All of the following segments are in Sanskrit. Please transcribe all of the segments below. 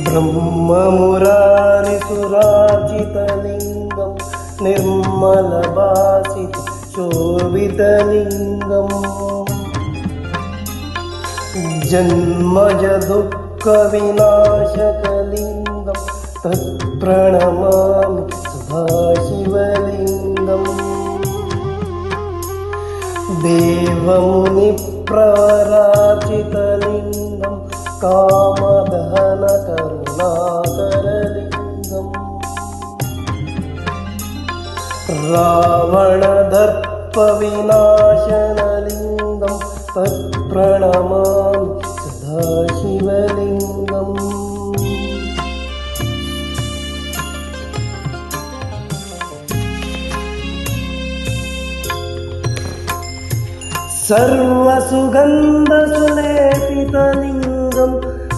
ब्रह्ममुरारिसुरार्चितलिङ्गं निर्मलभासितशोभितलिङ्गम् जन्मजदुःखविनाशकलिङ्गं तत्प्रणमामि सदाशिवलिङ्गम् देवमुनिप्रवरार्चितलिङ्गं कामदहनकरुणाकरलिङ्गम् रावणदर्पविनाशनलिङ्गं तत्प्रणमामि सदाशिवलिङ्गम् सर्वसुगन्धसुलेपितलिङ्गं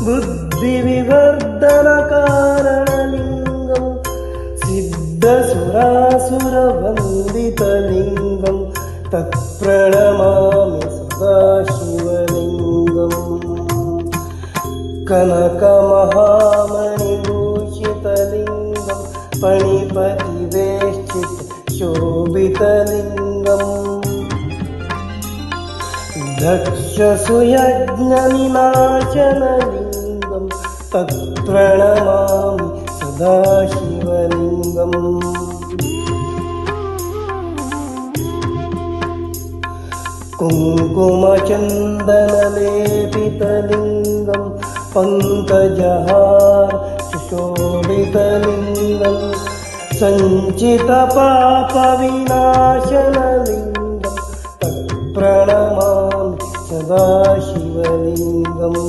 बुद्धिविवर्धनकारणलिङ्गं सिद्धसुरासुरवन्दितलिङ्गं तत्प्रणमामि सदाशिवलिङ्गम् कनकमहामणिभूषितलिङ्गं फणिपतिवेष्टितशोभितलिङ्गम् दक्षसुयज्ञविनाशनलिङ्गं तत्प्रणमामि सदाशिवलिङ्गम् कुङ्कुमचन्दनलेपितलिङ्गं पङ्कजहार सुशोभितलिङ्गं सञ्चितपापविनाशनलिङ्गं तत्प्रणमामि सदाशिवलिङ्गम्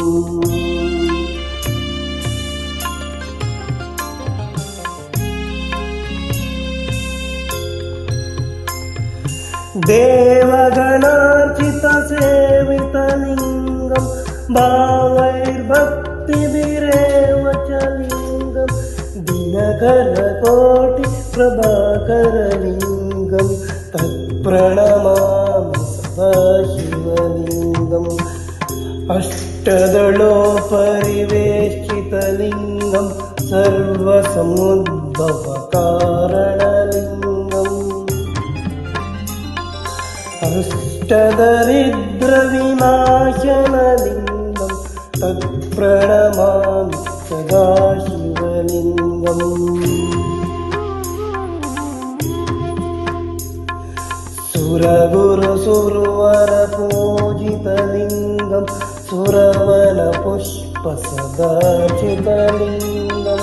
देवगणार्चितसेवितलिङ्गं भावैर्भक्तिभिरेव च लिङ्गं दिनकरकोटिप्रभाकरलिङ्गं तत्प्रणमामि सदाशिवलिङ्गम् अष्टदलोपरिवेष्टितलिङ्गं सर्वसमुद्भवकारणलिङ्गम् अष्टदरिद्रविनाशनलिङ्गं तत्प्रणमामि सदाशिवलिङ्गम् सुरगुरुसुरवरपूजितलिङ्गं सुरवनपुष्पसदार्चितलिङ्गं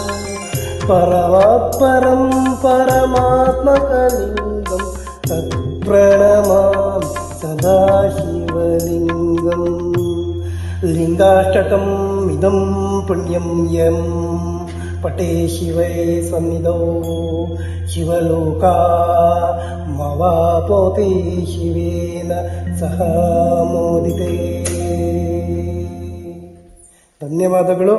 परमात्परं परमात्मकलिङ्गं तत्प्रणमामि सदाशिवलिङ्गम् लिङ्गाष्टकम् इदं पुण्यं यं पटे शिवे सन्निधौ शिवलोकामवाप्नोति शिवेन सह मोदिते. ಧನ್ಯವಾದಗಳು.